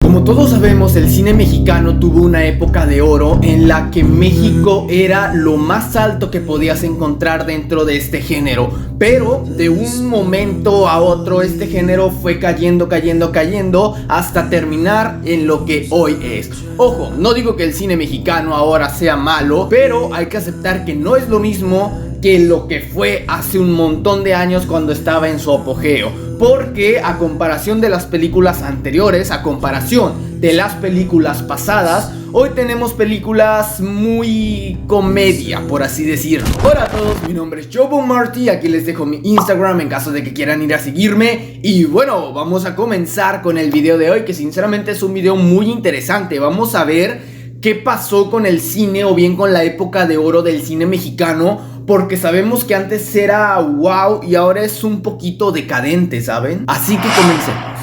Como todos sabemos, el cine mexicano tuvo una época de oro en la que México era lo más alto que podías encontrar dentro de este género. Pero de un momento a otro este género fue cayendo hasta terminar en lo que hoy es. Ojo, no digo que el cine mexicano ahora sea malo, pero hay que aceptar que no es lo mismo que lo que fue hace un montón de años cuando estaba en su apogeo. Porque a comparación de las películas anteriores, a comparación de las películas pasadas, hoy tenemos películas muy comedia, por así decirlo. Hola a todos, mi nombre es Jobo Marty, aquí les dejo mi Instagram en caso de que quieran ir a seguirme. Y bueno, vamos a comenzar con el video de hoy, que sinceramente es un video muy interesante. Vamos a ver qué pasó con el cine, o bien con la época de oro del cine mexicano, porque sabemos que antes era wow y ahora es un poquito decadente, ¿saben? Así que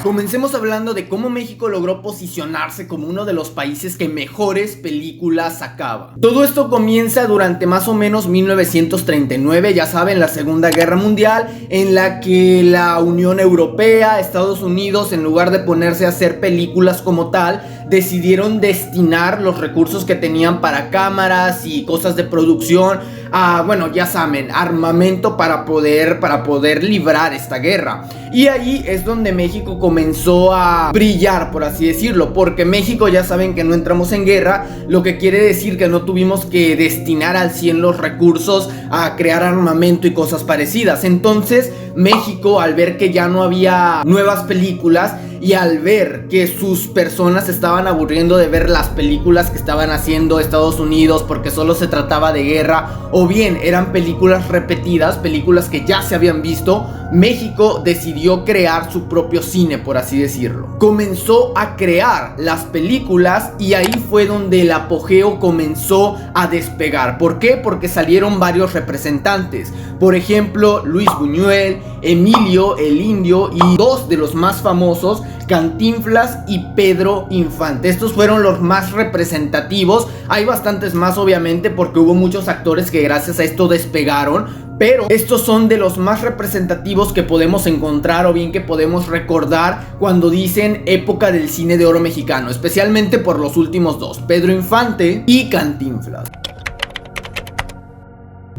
comencemos hablando de cómo México logró posicionarse como uno de los países que mejores películas sacaba. Todo esto comienza durante más o menos 1939, ya saben, la Segunda Guerra Mundial, en la que la Unión Europea, Estados Unidos, en lugar de ponerse a hacer películas como tal, decidieron destinar los recursos que tenían para cámaras y cosas de producción a, bueno, ya saben, armamento para poder librar esta guerra. Y ahí es donde México comenzó a brillar, por así decirlo, porque México, ya saben que no entramos en guerra, lo que quiere decir que no tuvimos que destinar al 100 los recursos a crear armamento y cosas parecidas. Entonces México, al ver que ya no había nuevas películas y al ver que sus personas estaban aburriendo de ver las películas que estaban haciendo Estados Unidos porque solo se trataba de guerra, o bien eran películas repetidas, películas que ya se habían visto, México decidió crear su propio cine, por así decirlo. Comenzó a crear las películas y ahí fue donde el apogeo comenzó a despegar. ¿Por qué? Porque salieron varios representantes. Por ejemplo, Luis Buñuel, Emilio el Indio y dos de los más famosos, Cantinflas y Pedro Infante. Estos fueron los más representativos. Hay bastantes más, obviamente, porque hubo muchos actores que gracias a esto despegaron, pero estos son de los más representativos que podemos encontrar, o bien que podemos recordar cuando dicen época del cine de oro mexicano, especialmente por los últimos dos, Pedro Infante y Cantinflas.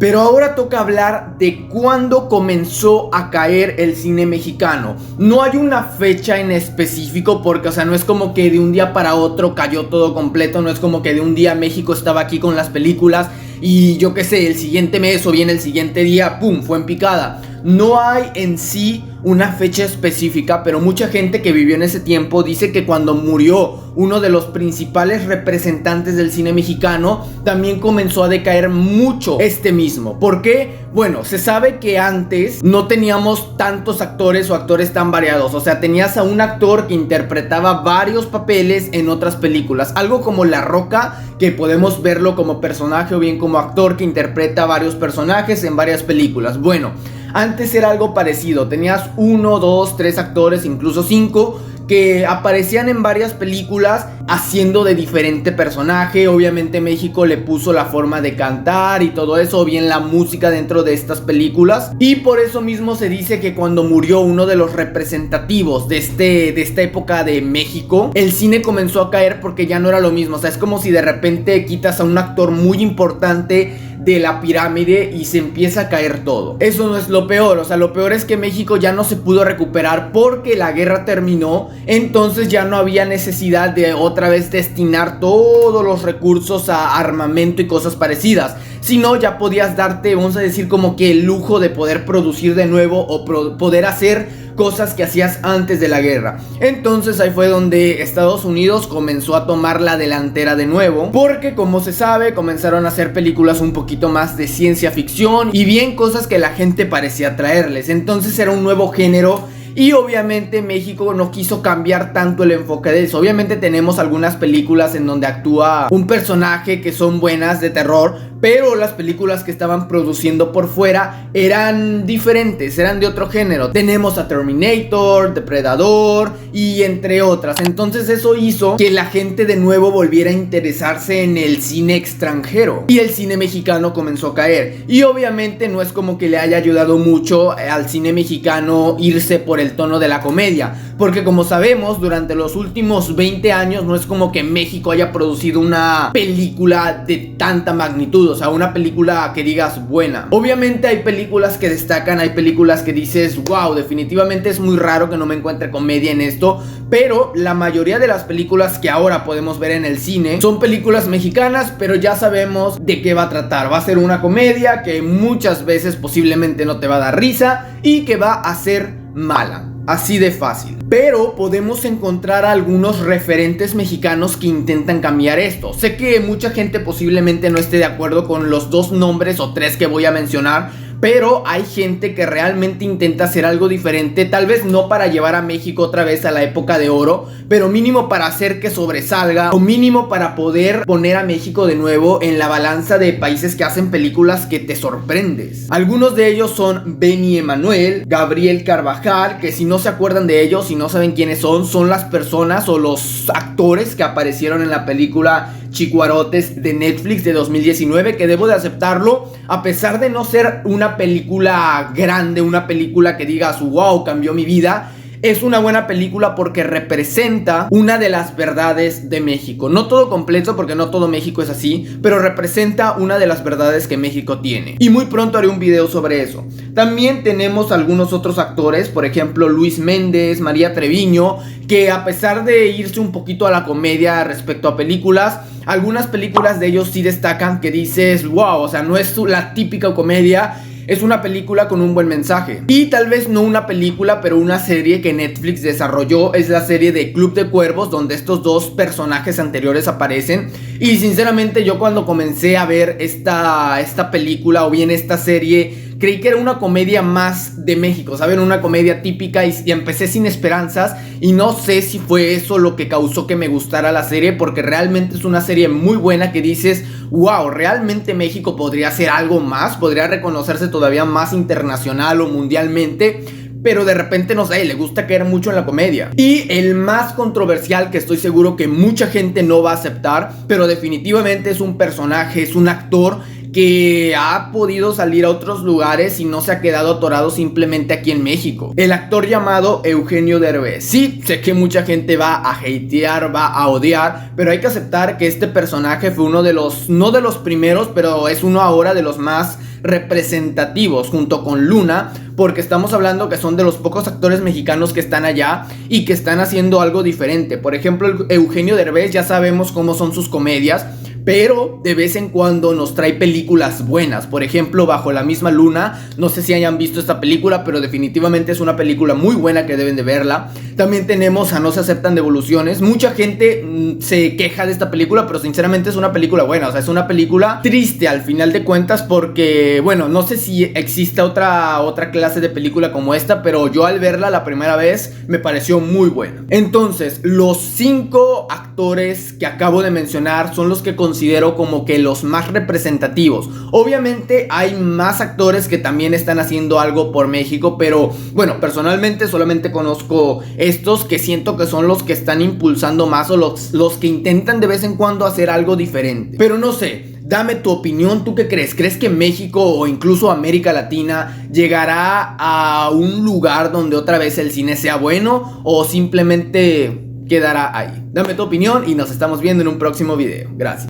Pero ahora toca hablar de cuándo comenzó a caer el cine mexicano. No hay una fecha en específico porque, o sea, no es como que de un día para otro cayó todo completo. No es como que de un día México estaba aquí con las películas y yo qué sé, el siguiente mes o bien el siguiente día, ¡pum!, fue en picada. No hay en sí una fecha específica, pero mucha gente que vivió en ese tiempo dice que cuando murió uno de los principales representantes del cine mexicano, también comenzó a decaer mucho este mismo. ¿Por qué? Bueno, se sabe que antes no teníamos tantos actores o actores tan variados. O sea, tenías a un actor que interpretaba varios papeles en otras películas. Algo como La Roca, que podemos verlo como personaje o bien como actor que interpreta varios personajes en varias películas. Bueno, antes era algo parecido, tenías 1, 2, 3 actores, incluso 5 que aparecían en varias películas haciendo de diferente personaje. Obviamente México le puso la forma de cantar y todo eso, o bien la música dentro de estas películas. Y por eso mismo se dice que cuando murió uno de los representativos de esta época de México, el cine comenzó a caer porque ya no era lo mismo. O sea, es como si de repente quitas a un actor muy importante de la pirámide y se empieza a caer todo. Eso no es lo peor, o sea, lo peor es que México ya no se pudo recuperar porque la guerra terminó. Entonces ya no había necesidad de otra vez destinar todos los recursos a armamento y cosas parecidas, sino ya podías darte, vamos a decir, como que el lujo de poder producir de nuevo o poder hacer cosas que hacías antes de la guerra. Entonces ahí fue donde Estados Unidos comenzó a tomar la delantera de nuevo, porque como se sabe, comenzaron a hacer películas un poquito más de ciencia ficción y bien cosas que la gente parecía atraerles. Entonces era un nuevo género y obviamente México no quiso cambiar tanto el enfoque de eso. Obviamente tenemos algunas películas en donde actúa un personaje que son buenas de terror, pero las películas que estaban produciendo por fuera eran diferentes, eran de otro género. Tenemos a Terminator, Depredador y entre otras. Entonces eso hizo que la gente de nuevo volviera a interesarse en el cine extranjero y el cine mexicano comenzó a caer. Y obviamente no es como que le haya ayudado mucho al cine mexicano irse por por el tono de la comedia, porque como sabemos, durante los últimos 20 años no es como que México haya producido una película de tanta magnitud, o sea, una película que digas buena. Obviamente hay películas que destacan, hay películas que dices, wow, definitivamente es muy raro que no me encuentre comedia en esto, pero la mayoría de las películas que ahora podemos ver en el cine son películas mexicanas, pero ya sabemos de qué va a tratar. Va a ser una comedia que muchas veces posiblemente no te va a dar risa y que va a ser mala. Así de fácil. Pero podemos encontrar algunos referentes mexicanos que intentan cambiar esto. Sé que mucha gente posiblemente no esté de acuerdo con los 2 nombres o 3 que voy a mencionar, pero hay gente que realmente intenta hacer algo diferente, tal vez no para llevar a México otra vez a la época de oro, pero mínimo para hacer que sobresalga, o mínimo para poder poner a México de nuevo en la balanza de países que hacen películas que te sorprendes. Algunos de ellos son Benny Emanuel, Gabriel Carvajal, que si no se acuerdan de ellos, si no saben quiénes son las personas o los actores que aparecieron en la película Chicuarotes de Netflix de 2019, que debo de aceptarlo, a pesar de no ser una película grande, una película que digas wow, cambió mi vida, es una buena película porque representa una de las verdades de México. No todo completo, porque no todo México es así, pero representa una de las verdades que México tiene. Y muy pronto haré un video sobre eso. También tenemos algunos otros actores, por ejemplo Luis Méndez, María Treviño, que a pesar de irse un poquito a la comedia respecto a películas, algunas películas de ellos sí destacan que dices, wow, o sea, no es la típica comedia, es una película con un buen mensaje. Y tal vez no una película, pero una serie que Netflix desarrolló, es la serie de Club de Cuervos, donde estos 2 personajes anteriores aparecen. Y sinceramente yo cuando comencé a ver esta película, o bien esta serie, creí que era una comedia más de México, ¿saben? Una comedia típica, y empecé sin esperanzas, y no sé si fue eso lo que causó que me gustara la serie, porque realmente es una serie muy buena que dices, wow, realmente México podría hacer algo más, podría reconocerse todavía más internacional o mundialmente, pero de repente, no sé, le gusta caer mucho en la comedia. Y el más controversial, que estoy seguro que mucha gente no va a aceptar, pero definitivamente es un personaje, es un actor que ha podido salir a otros lugares y no se ha quedado atorado simplemente aquí en México. El actor llamado Eugenio Derbez. Sí, sé que mucha gente va a hatear, va a odiar, pero hay que aceptar que este personaje fue uno de los, no de los primeros, pero es uno ahora de los más representativos junto con Luna, porque estamos hablando que son de los pocos actores mexicanos que están allá y que están haciendo algo diferente. Por ejemplo, Eugenio Derbez, ya sabemos cómo son sus comedias, pero de vez en cuando nos trae películas buenas. Por ejemplo, Bajo la misma luna, no sé si hayan visto esta película, pero definitivamente es una película muy buena que deben de verla. También tenemos a No se aceptan devoluciones. Mucha gente se queja de esta película, pero sinceramente es una película buena. O sea, es una película triste al final de cuentas, porque, bueno, no sé si existe otra clase de película como esta, pero yo al verla la primera vez me pareció muy buena. Entonces, los 5 actores que acabo de mencionar son los que considero como que los más representativos. Obviamente hay más actores que también están haciendo algo por México, pero bueno, personalmente solamente conozco estos que siento que son los que están impulsando más, o los que intentan de vez en cuando hacer algo diferente. Pero no sé, dame tu opinión. ¿Tú qué crees? ¿Crees que México o incluso América Latina llegará a un lugar donde otra vez el cine sea bueno, o simplemente quedará ahí? Dame tu opinión y nos estamos viendo en un próximo video. Gracias.